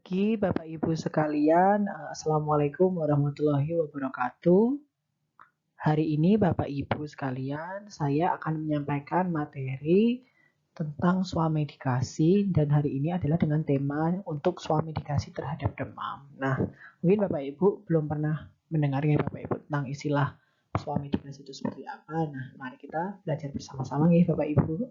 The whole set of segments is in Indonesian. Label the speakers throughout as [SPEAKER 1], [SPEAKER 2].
[SPEAKER 1] pagi Bapak Ibu sekalian. Assalamualaikum warahmatullahi wabarakatuh. Hari ini Bapak Ibu sekalian, saya akan menyampaikan materi tentang swamedikasi dan hari ini adalah dengan tema untuk swamedikasi terhadap demam. Nah, mungkin Bapak Ibu belum pernah mendengarnya Bapak Ibu tentang istilah swamedikasi itu seperti apa. Nah, mari kita belajar bersama-sama ya Bapak Ibu.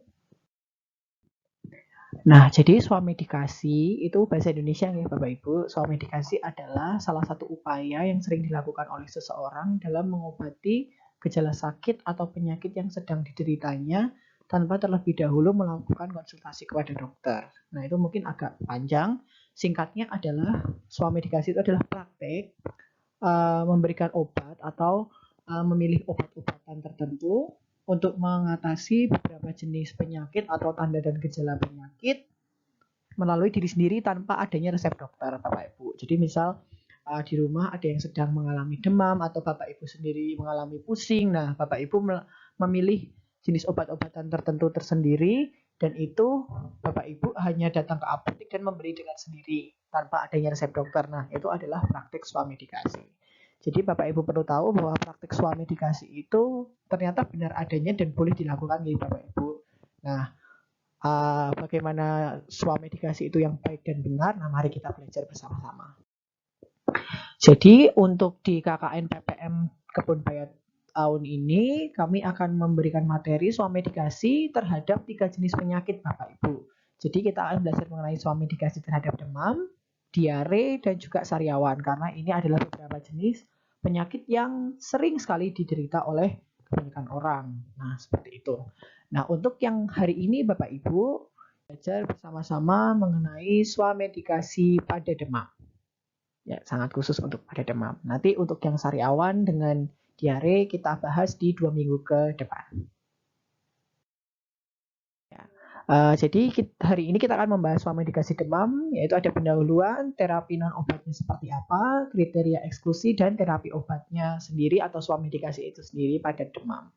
[SPEAKER 1] Nah, jadi swamedikasi itu bahasa Indonesia ya Bapak Ibu. Swamedikasi adalah salah satu upaya yang sering dilakukan oleh seseorang dalam mengobati gejala sakit atau penyakit yang sedang dideritanya tanpa terlebih dahulu melakukan konsultasi kepada dokter. Nah, itu mungkin agak panjang. Singkatnya adalah swamedikasi itu adalah praktek memberikan obat atau memilih obat-obatan tertentu untuk mengatasi beberapa jenis penyakit atau tanda dan gejala penyakit melalui diri sendiri tanpa adanya resep dokter, Bapak Ibu. Jadi misal di rumah ada yang sedang mengalami demam atau Bapak Ibu sendiri mengalami pusing, nah Bapak Ibu memilih jenis obat-obatan tertentu tersendiri dan itu Bapak Ibu hanya datang ke apotek dan membeli dengan sendiri tanpa adanya resep dokter. Nah, itu adalah praktik swamedikasi. Jadi Bapak Ibu perlu tahu bahwa praktik swamedikasi itu ternyata benar adanya dan boleh dilakukan ya Bapak Ibu. Nah, bagaimana swamedikasi itu yang baik dan benar? Nah, mari kita belajar bersama-sama. Jadi untuk di KKN PPM Kebun Bayat tahun ini kami akan memberikan materi swamedikasi terhadap 3 jenis penyakit Bapak Ibu. Jadi kita akan belajar mengenai swamedikasi terhadap demam, diare, dan juga sariawan karena ini adalah beberapa jenis penyakit yang sering sekali diderita oleh kebanyakan orang. Nah, seperti itu. Nah, untuk yang hari ini Bapak Ibu belajar bersama-sama mengenai swamedikasi pada demam. Ya, sangat khusus untuk pada demam. Nanti untuk yang sariawan dengan diare kita bahas di 2 minggu ke depan. Jadi hari ini kita akan membahas swamedikasi demam, yaitu ada pendahuluan, terapi non obatnya seperti apa, kriteria eksklusi, dan terapi obatnya sendiri atau swamedikasi itu sendiri pada demam.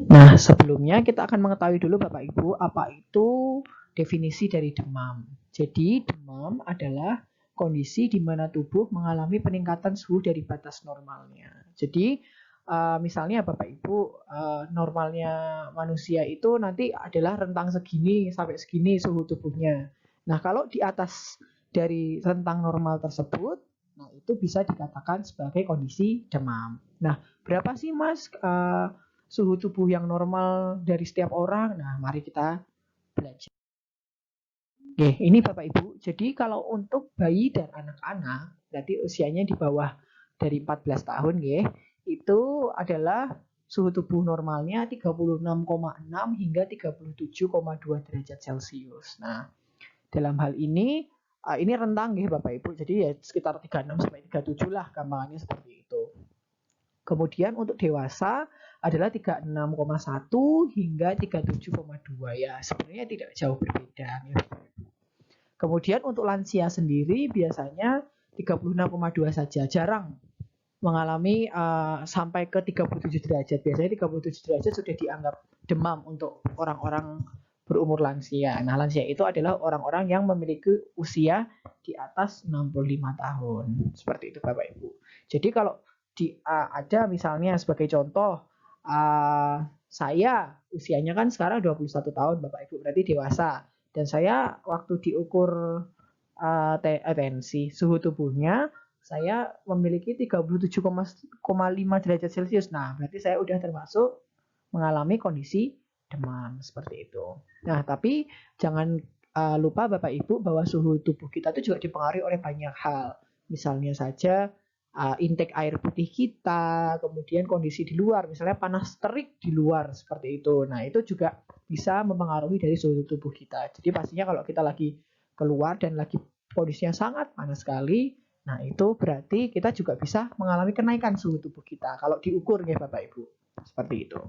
[SPEAKER 1] Nah, sebelumnya kita akan mengetahui dulu Bapak Ibu apa itu definisi dari demam. Jadi demam adalah kondisi di mana tubuh mengalami peningkatan suhu dari batas normalnya. Jadi misalnya Bapak Ibu normalnya manusia itu nanti adalah rentang segini sampai segini suhu tubuhnya. Nah, kalau di atas dari rentang normal tersebut, nah itu bisa dikatakan sebagai kondisi demam. Nah, berapa sih Mas suhu tubuh yang normal dari setiap orang? Nah, mari kita belajar. Oke, ini Bapak Ibu. Jadi kalau untuk bayi dan anak-anak, berarti usianya di bawah dari 14 tahun ya, itu adalah suhu tubuh normalnya 36,6 hingga 37,2 derajat Celcius. Nah, dalam hal ini rentang ya Bapak Ibu. Jadi ya sekitar 36 sampai 37 lah gampangannya seperti itu. Kemudian untuk dewasa adalah 36,1 hingga 37,2 ya. Sebenarnya tidak jauh berbeda ya. Kemudian untuk lansia sendiri biasanya 36,2 saja, jarang mengalami sampai ke 37 derajat. Biasanya 37 derajat sudah dianggap demam untuk orang-orang berumur lansia. Nah, lansia itu adalah orang-orang yang memiliki usia di atas 65 tahun. Seperti itu Bapak Ibu. Jadi kalau ada misalnya sebagai contoh, saya usianya kan sekarang 21 tahun Bapak Ibu, berarti dewasa. Dan saya waktu diukur tensi suhu tubuhnya, saya memiliki 37,5 derajat Celcius. Nah, berarti saya udah termasuk mengalami kondisi demam seperti itu. Nah, tapi jangan lupa Bapak Ibu bahwa suhu tubuh kita itu juga dipengaruhi oleh banyak hal. Misalnya saja intake air putih kita, kemudian kondisi di luar, misalnya panas terik di luar seperti itu. Nah, itu juga bisa mempengaruhi dari suhu tubuh kita. Jadi pastinya kalau kita lagi keluar dan lagi kondisinya sangat panas sekali, nah itu berarti kita juga bisa mengalami kenaikan suhu tubuh kita kalau diukur ya Bapak Ibu. Seperti itu.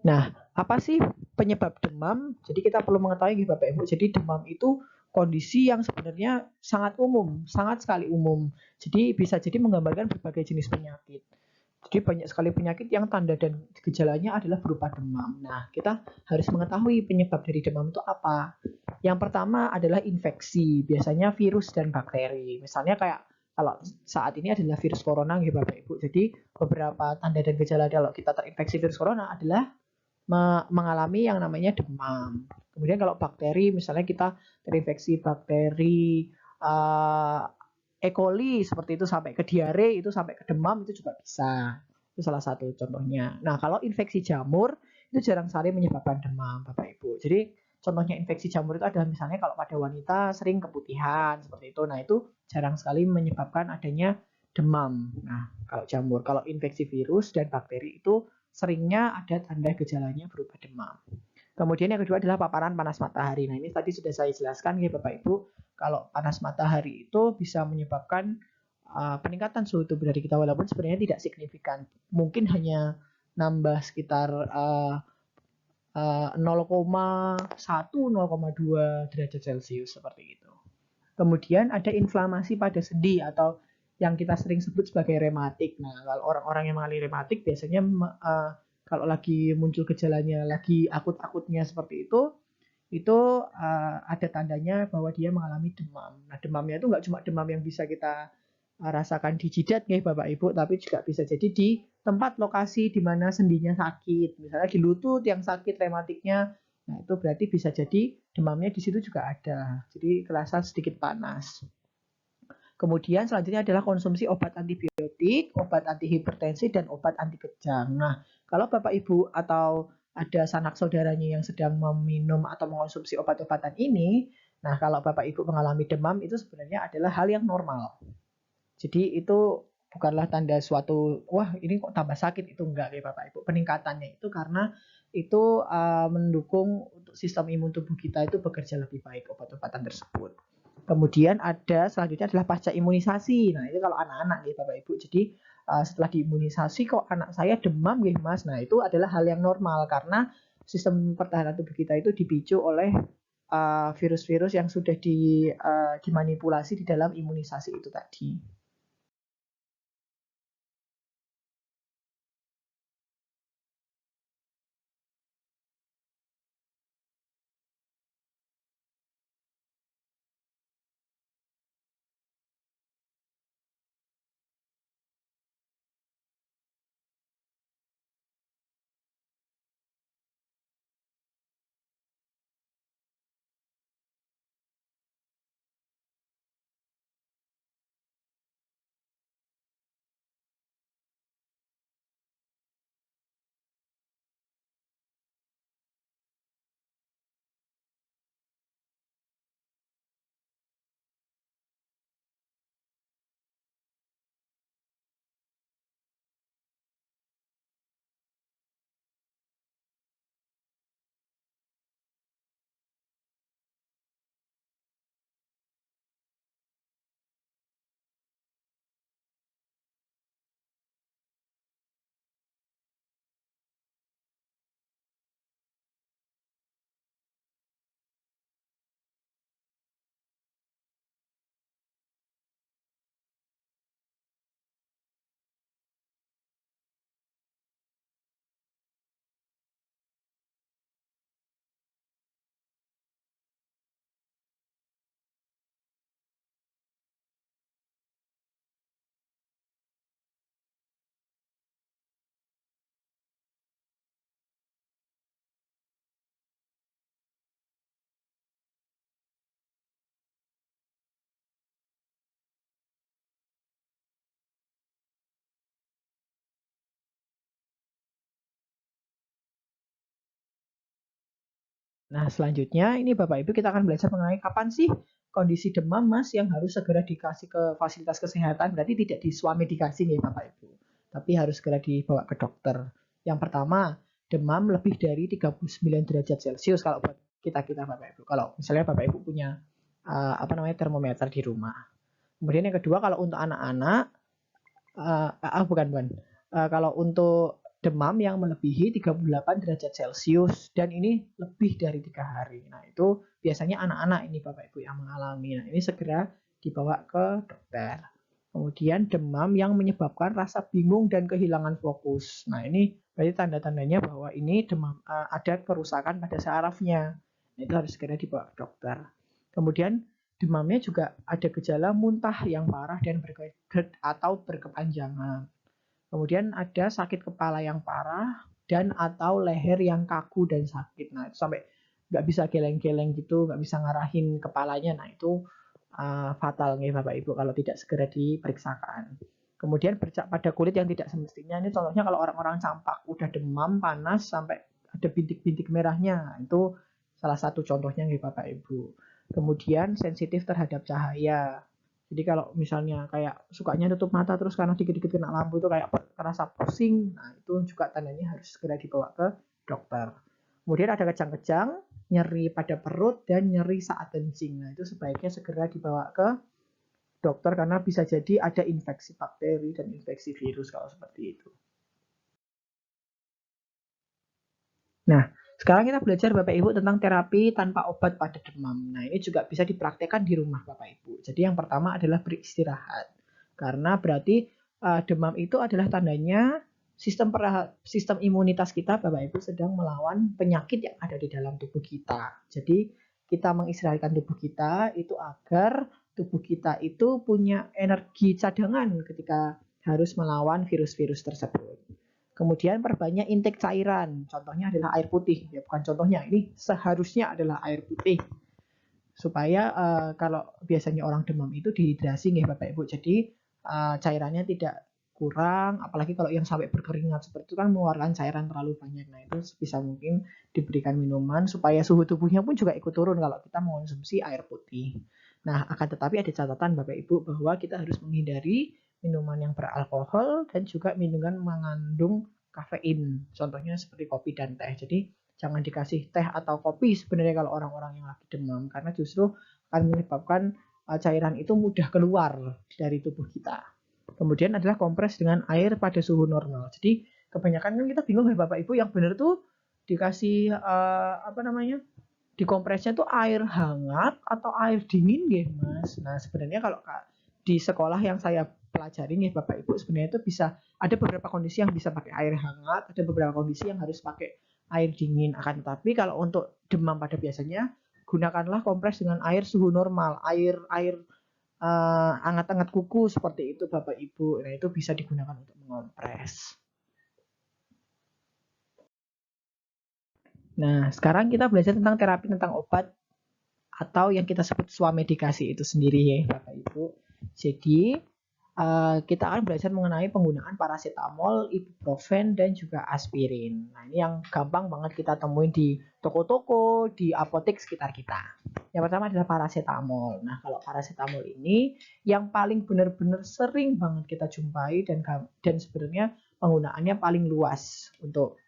[SPEAKER 1] Nah, apa sih penyebab demam? Jadi kita perlu mengetahui Bapak Ibu. Jadi demam itu kondisi yang sebenarnya sangat umum, sangat sekali umum. Jadi bisa jadi menggambarkan berbagai jenis penyakit. Jadi banyak sekali penyakit yang tanda dan gejalanya adalah berupa demam. Nah, kita harus mengetahui penyebab dari demam itu apa. Yang pertama adalah infeksi, biasanya virus dan bakteri. Misalnya kayak kalau saat ini adalah virus corona gitu Bapak Ibu. Jadi beberapa tanda dan gejala kalau kita terinfeksi virus corona adalah mengalami yang namanya demam. Kemudian kalau bakteri, misalnya kita terinfeksi bakteri E. coli seperti itu sampai ke diare, itu sampai ke demam, itu juga bisa. Itu salah satu contohnya. Nah, kalau infeksi jamur itu jarang sekali menyebabkan demam, Bapak Ibu. Jadi contohnya infeksi jamur itu adalah misalnya kalau pada wanita sering keputihan seperti itu. Nah, itu jarang sekali menyebabkan adanya demam. Nah, kalau jamur, kalau infeksi virus dan bakteri itu seringnya ada tanda gejalanya berupa demam. Kemudian yang kedua adalah paparan panas matahari. Nah, ini tadi sudah saya jelaskan ya Bapak Ibu, kalau panas matahari itu bisa menyebabkan peningkatan suhu tubuh dari kita walaupun sebenarnya tidak signifikan. Mungkin hanya nambah sekitar 0,1 0,2 derajat Celcius seperti itu. Kemudian ada inflamasi pada sendi atau yang kita sering sebut sebagai rematik. Nah, kalau orang-orang yang mengalami rematik biasanya kalau lagi muncul gejalanya lagi akut-akutnya seperti itu ada tandanya bahwa dia mengalami demam. Nah, demamnya itu nggak cuma demam yang bisa kita rasakan di jidat nih Bapak Ibu, tapi juga bisa jadi di tempat lokasi di mana sendinya sakit. Misalnya di lutut yang sakit rematiknya, nah itu berarti bisa jadi demamnya di situ juga ada. Jadi kerasa sedikit panas. Kemudian selanjutnya adalah konsumsi obat antibiotik, obat anti hipertensi, dan obat anti kejang. Nah, kalau Bapak Ibu atau ada sanak saudaranya yang sedang meminum atau mengonsumsi obat-obatan ini, nah kalau Bapak Ibu mengalami demam itu sebenarnya adalah hal yang normal. Jadi itu bukanlah tanda suatu, wah ini kok tambah sakit, itu enggak ya Bapak Ibu. Peningkatannya itu karena itu mendukung untuk sistem imun tubuh kita itu bekerja lebih baik obat-obatan tersebut. Kemudian ada selanjutnya adalah pasca imunisasi. Nah itu kalau anak-anak ya Bapak Ibu. Jadi setelah diimunisasi kok anak saya demam gitu Mas. Nah itu adalah hal yang normal karena sistem pertahanan tubuh kita itu dipicu oleh virus-virus yang sudah dimanipulasi di dalam imunisasi itu tadi. Nah, selanjutnya ini Bapak Ibu kita akan belajar mengenai kapan sih kondisi demam Mas yang harus segera dikasih ke fasilitas kesehatan. Berarti tidak diswamedikasi nih Bapak Ibu, tapi harus segera dibawa ke dokter. Yang pertama, demam lebih dari 39 derajat Celcius kalau buat kita Bapak Ibu. Kalau misalnya Bapak Ibu punya termometer di rumah. Kemudian yang kedua kalau untuk anak-anak bukan. Kalau untuk demam yang melebihi 38 derajat Celcius dan ini lebih dari 3 hari. Nah, itu biasanya anak-anak ini Bapak Ibu yang mengalami. Nah, ini segera dibawa ke dokter. Kemudian demam yang menyebabkan rasa bingung dan kehilangan fokus. Nah, ini berarti tanda-tandanya bahwa ini demam, ada kerusakan pada sarafnya. Nah, itu harus segera dibawa ke dokter. Kemudian demamnya juga ada gejala muntah yang parah dan atau berkepanjangan. Kemudian ada sakit kepala yang parah dan atau leher yang kaku dan sakit. Nah, itu sampai nggak bisa geleng-geleng gitu, nggak bisa ngarahin kepalanya. Nah, itu fatal nih Bapak Ibu kalau tidak segera diperiksakan. Kemudian bercak pada kulit yang tidak semestinya. Ini contohnya kalau orang-orang campak, udah demam, panas, sampai ada bintik-bintik merahnya. Itu salah satu contohnya nih Bapak Ibu. Kemudian sensitif terhadap cahaya. Jadi kalau misalnya kayak sukanya tutup mata terus karena dikit-dikit kena lampu itu kayak kerasa pusing, nah itu juga tandanya harus segera dibawa ke dokter. Kemudian ada kejang-kejang, nyeri pada perut, dan nyeri saat kencing. Nah itu sebaiknya segera dibawa ke dokter karena bisa jadi ada infeksi bakteri dan infeksi virus kalau seperti itu. Nah, sekarang kita belajar Bapak Ibu tentang terapi tanpa obat pada demam. Nah, ini juga bisa dipraktekkan di rumah Bapak Ibu. Jadi yang pertama adalah beristirahat. Karena berarti demam itu adalah tandanya sistem imunitas kita Bapak Ibu sedang melawan penyakit yang ada di dalam tubuh kita. Jadi kita mengistirahatkan tubuh kita itu agar tubuh kita itu punya energi cadangan ketika harus melawan virus-virus tersebut. Kemudian perbanyak intake cairan. Contohnya adalah air putih. Ya, bukan contohnya, ini seharusnya adalah air putih. Supaya kalau biasanya orang demam itu dehidrasi nih Bapak Ibu. Jadi cairannya tidak kurang, apalagi kalau yang sampai berkeringat seperti itu kan mengeluarkan cairan terlalu banyak. Nah, itu bisa mungkin diberikan minuman supaya suhu tubuhnya pun juga ikut turun kalau kita mengonsumsi air putih. Nah, akan tetapi ada catatan Bapak Ibu bahwa kita harus menghindari minuman yang beralkohol dan juga minuman mengandung kafein. Contohnya seperti kopi dan teh. Jadi jangan dikasih teh atau kopi sebenarnya kalau orang-orang yang lagi demam karena justru akan menyebabkan cairan itu mudah keluar dari tubuh kita. Kemudian adalah kompres dengan air pada suhu normal. Jadi kebanyakan kan kita bingung ya Bapak Ibu yang benar tuh dikasih apa namanya? Dikompresnya tuh air hangat atau air dingin gitu, Mas. Nah, sebenarnya kalau di sekolah yang saya pelajari nih Bapak Ibu sebenarnya itu bisa ada beberapa kondisi yang bisa pakai air hangat, ada beberapa kondisi yang harus pakai air dingin. Akan tetapi kalau untuk demam pada biasanya gunakanlah kompres dengan air suhu normal, air air hangat-hangat kuku seperti itu Bapak Ibu. Nah, itu bisa digunakan untuk mengompres. Nah, sekarang kita belajar tentang terapi tentang obat atau yang kita sebut swamedikasi itu sendiri ya Bapak Ibu. Jadi kita akan belajar mengenai penggunaan paracetamol, ibuprofen, dan juga aspirin. Nah, ini yang gampang banget kita temuin di toko-toko, di apotek sekitar kita. Yang pertama adalah paracetamol. Nah, kalau paracetamol ini yang paling benar-benar sering banget kita jumpai dan sebenarnya penggunaannya paling luas untuk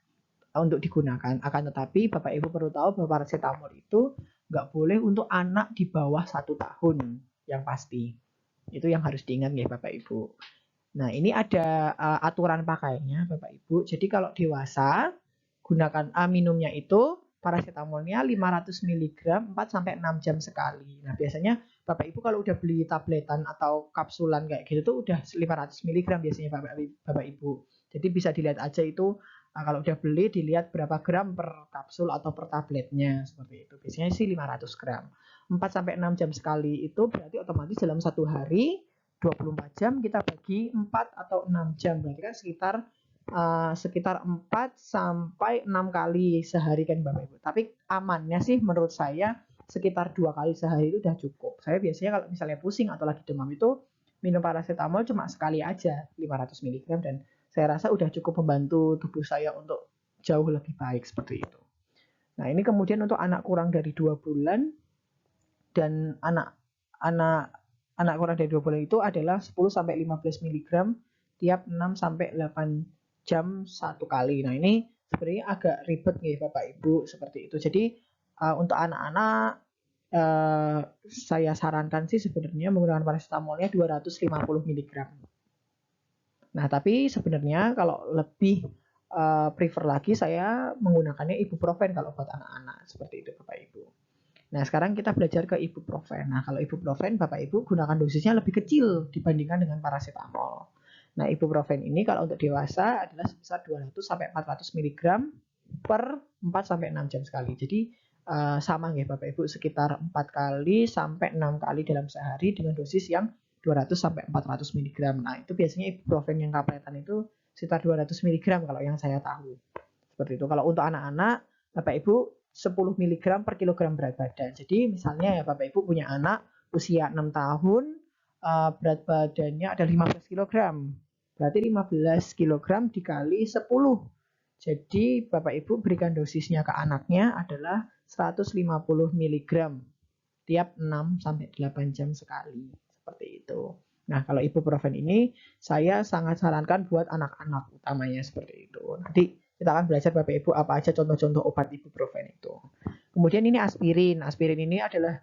[SPEAKER 1] digunakan. Akan tetapi Bapak Ibu perlu tahu bahwa paracetamol itu nggak boleh untuk anak di bawah 1 tahun yang pasti. Itu yang harus diingat ya Bapak Ibu. Nah, ini ada aturan pakainya Bapak Ibu. Jadi kalau dewasa gunakan minumnya itu paracetamolnya 500 mg 4 sampai 6 jam sekali. Nah, biasanya Bapak Ibu kalau udah beli tabletan atau kapsulan kayak gitu tuh udah 500 mg biasanya Bapak Ibu. Jadi bisa dilihat aja itu kalau udah beli dilihat berapa gram per kapsul atau per tabletnya seperti itu. Biasanya sih 500 gram. 4 sampai 6 jam sekali itu berarti otomatis dalam satu hari 24 jam kita bagi 4 atau 6 jam. Berarti kan sekitar 4 sampai 6 kali sehari kan Bapak Ibu. Tapi amannya sih menurut saya sekitar 2 kali sehari itu udah cukup. Saya biasanya kalau misalnya pusing atau lagi demam itu minum paracetamol cuma sekali aja 500 mg dan saya rasa udah cukup membantu tubuh saya untuk jauh lebih baik seperti itu. Nah, ini kemudian untuk anak kurang dari 2 bulan dan anak kurang dari 2 bulan itu adalah 10 sampai 15 mg tiap 6 sampai 8 jam satu kali. Nah, ini sebenarnya agak ribet nih Bapak Ibu seperti itu. Jadi untuk anak-anak saya sarankan sih sebenarnya menggunakan paracetamolnya 250 mg. Nah, tapi sebenarnya kalau lebih prefer lagi saya menggunakannya ibuprofen kalau buat anak-anak seperti itu Bapak Ibu. Nah, sekarang kita belajar ke ibuprofen. Nah, kalau ibuprofen Bapak Ibu gunakan dosisnya lebih kecil dibandingkan dengan paracetamol. Nah, ibuprofen ini kalau untuk dewasa adalah sebesar 200 sampai 400 mg per 4 sampai 6 jam sekali. Jadi sama ya Bapak Ibu, sekitar 4 kali sampai 6 kali dalam sehari dengan dosis yang 200 sampai 400 mg. Nah, itu biasanya ibuprofen yang kapletan itu sekitar 200 mg kalau yang saya tahu. Seperti itu. Kalau untuk anak-anak, Bapak Ibu 10 mg per kilogram berat badan. Jadi misalnya ya Bapak Ibu punya anak usia 6 tahun, berat badannya ada 15 kg. Berarti 15 kg dikali 10. Jadi Bapak Ibu berikan dosisnya ke anaknya adalah 150 mg tiap 6 sampai 8 jam sekali. Seperti itu. Nah, kalau ibuprofen ini saya sangat sarankan buat anak-anak utamanya seperti itu. Nanti kita akan belajar Bapak Ibu apa aja contoh-contoh obat ibuprofen itu. Kemudian ini aspirin. Aspirin ini adalah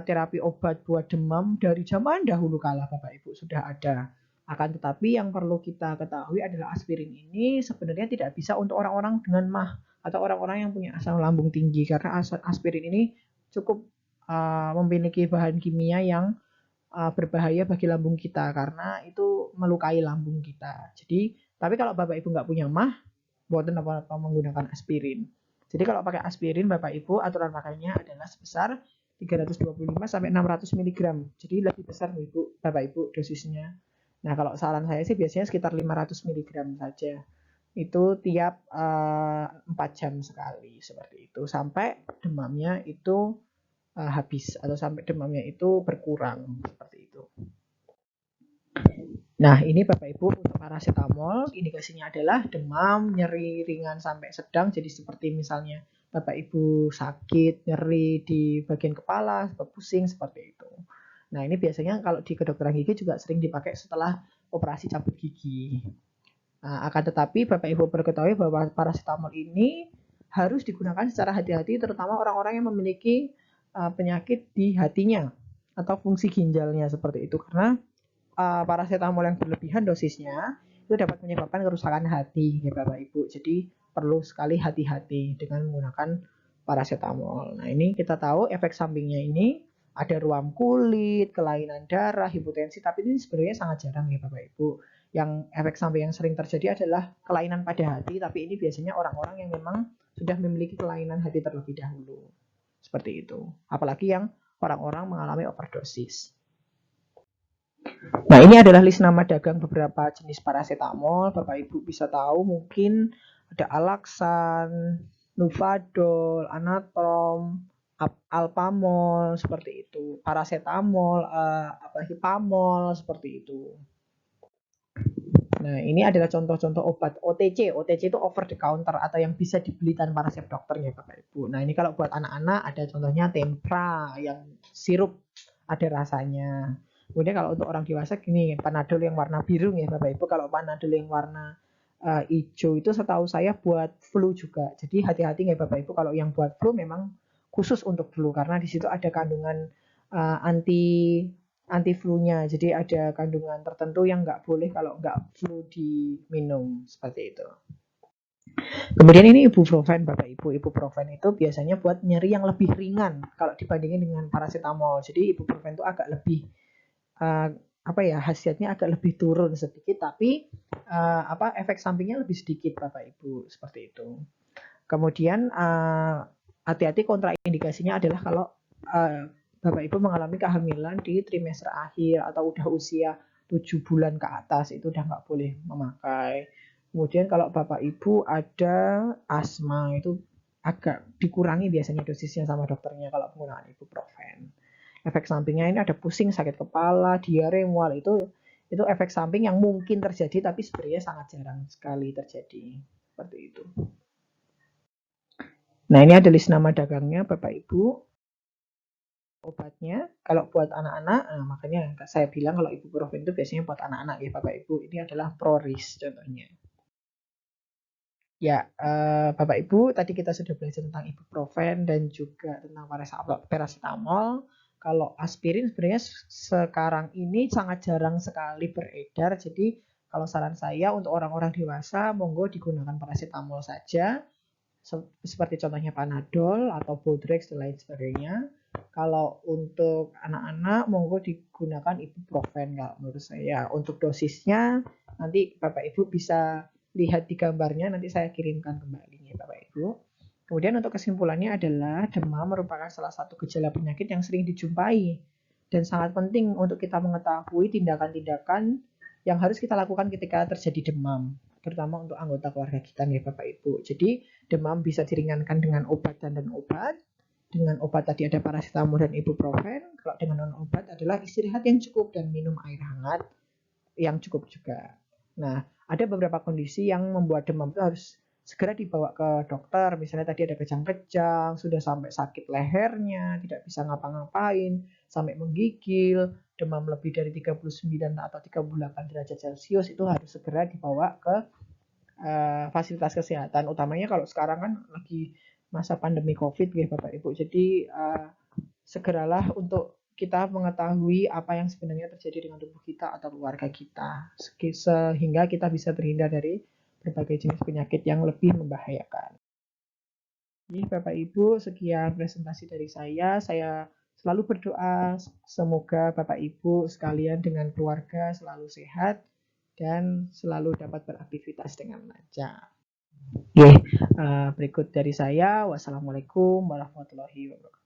[SPEAKER 1] terapi obat buat demam dari zaman dahulu kala Bapak Ibu sudah ada. Akan tetapi yang perlu kita ketahui adalah aspirin ini sebenarnya tidak bisa untuk orang-orang dengan MAH atau orang-orang yang punya asam lambung tinggi karena aspirin ini cukup memiliki bahan kimia yang berbahaya bagi lambung kita karena itu melukai lambung kita. Jadi, tapi kalau Bapak Ibu nggak punya MAH, buatan apa-apa menggunakan aspirin. Jadi kalau pakai aspirin Bapak Ibu aturan pakainya adalah sebesar 325 sampai 600 mg. Jadi lebih besar Ibu, Bapak Ibu dosisnya. Nah, kalau saran saya sih biasanya sekitar 500 mg saja. Itu tiap 4 jam sekali seperti itu sampai demamnya itu habis atau sampai demamnya itu berkurang seperti itu. Nah, ini Bapak Ibu untuk paracetamol indikasinya adalah demam, nyeri ringan sampai sedang. Jadi seperti misalnya Bapak Ibu sakit, nyeri di bagian kepala, pusing seperti itu. Nah, ini biasanya kalau di kedokteran gigi juga sering dipakai setelah operasi cabut gigi. Nah, akan tetapi Bapak Ibu perlu ketahui bahwa paracetamol ini harus digunakan secara hati-hati terutama orang-orang yang memiliki penyakit di hatinya atau fungsi ginjalnya seperti itu karena paracetamol yang berlebihan dosisnya itu dapat menyebabkan kerusakan hati ya Bapak Ibu. Jadi perlu sekali hati-hati dengan menggunakan paracetamol. Nah, ini kita tahu efek sampingnya ini ada ruam kulit, kelainan darah, hipotensi, tapi ini sebenarnya sangat jarang ya Bapak Ibu. Yang efek samping yang sering terjadi adalah kelainan pada hati, tapi ini biasanya orang-orang yang memang sudah memiliki kelainan hati terlebih dahulu. Seperti itu. Apalagi yang orang-orang mengalami overdosis. Nah, ini adalah list nama dagang beberapa jenis paracetamol. Bapak Ibu bisa tahu mungkin ada Alaxan, Nuvadol, Anatrom, Alpamol seperti itu. Paracetamol, Hipamol seperti itu. Nah, ini adalah contoh-contoh obat OTC. OTC itu over the counter atau yang bisa dibeli tanpa resep dokter ya Bapak Ibu. Nah, ini kalau buat anak-anak ada contohnya Tempra yang sirup ada rasanya. Kemudian kalau untuk orang dewasa gini, Panadol yang warna biru ya Bapak Ibu. Kalau Panadol yang warna hijau itu setahu saya buat flu juga. Jadi hati-hati ya Bapak Ibu kalau yang buat flu memang khusus untuk flu karena di situ ada kandungan anti flu-nya. Jadi ada kandungan tertentu yang nggak boleh kalau nggak flu diminum seperti itu. Kemudian ini ibuprofen Bapak Ibu. Ibuprofen itu biasanya buat nyeri yang lebih ringan kalau dibandingin dengan paracetamol. Jadi ibuprofen itu agak lebih khasiatnya agak lebih turun sedikit tapi efek sampingnya lebih sedikit Bapak Ibu seperti itu. Kemudian hati-hati kontraindikasinya adalah kalau Bapak Ibu mengalami kehamilan di trimester akhir atau udah usia 7 bulan ke atas itu udah nggak boleh memakai. Kemudian kalau Bapak Ibu ada asma itu agak dikurangi biasanya dosisnya sama dokternya kalau penggunaan ibuprofen. Efek sampingnya ini ada pusing, sakit kepala, diare, mual itu efek samping yang mungkin terjadi tapi sebenarnya sangat jarang sekali terjadi. Seperti itu. Nah, ini ada list nama dagangnya Bapak Ibu. Obatnya kalau buat anak-anak, nah makanya saya bilang kalau ibuprofen itu biasanya buat anak-anak ya Bapak Ibu. Ini adalah Proris contohnya. Ya, Bapak Ibu, tadi kita sudah belajar tentang ibuprofen dan juga tentang paracetamol. Kalau aspirin sebenarnya sekarang ini sangat jarang sekali beredar. Jadi kalau saran saya untuk orang-orang dewasa, monggo digunakan paracetamol saja. seperti contohnya Panadol atau Bodrex dan lain sebagainya. Kalau untuk anak-anak monggo digunakan ibuprofen kalau menurut saya. Untuk dosisnya nanti Bapak Ibu bisa lihat di gambarnya, nanti saya kirimkan kembali ya Bapak Ibu. Kemudian untuk kesimpulannya adalah demam merupakan salah satu gejala penyakit yang sering dijumpai dan sangat penting untuk kita mengetahui tindakan-tindakan yang harus kita lakukan ketika terjadi demam, terutama untuk anggota keluarga kita nih Bapak Ibu. Jadi demam bisa diringankan dengan obat dan obat. Dengan obat tadi ada paracetamol dan ibuprofen. Kalau dengan non obat adalah istirahat yang cukup dan minum air hangat yang cukup juga. Nah, ada beberapa kondisi yang membuat demam itu harus segera dibawa ke dokter. Misalnya tadi ada kejang-kejang, sudah sampai sakit lehernya, tidak bisa ngapa-ngapain, sampai menggigil, demam lebih dari 39 atau 38 derajat Celcius, itu harus segera dibawa ke fasilitas kesehatan. Utamanya kalau sekarang kan lagi masa pandemi COVID ya Bapak Ibu. Jadi segeralah untuk kita mengetahui apa yang sebenarnya terjadi dengan tubuh kita atau keluarga kita, sehingga kita bisa terhindar dari berbagai jenis penyakit yang lebih membahayakan. Jadi Bapak Ibu, sekian presentasi dari saya. Saya selalu berdoa semoga Bapak Ibu sekalian dengan keluarga selalu sehat dan selalu dapat beraktivitas dengan lancar. Berikut dari saya. Wassalamualaikum warahmatullahi wabarakatuh.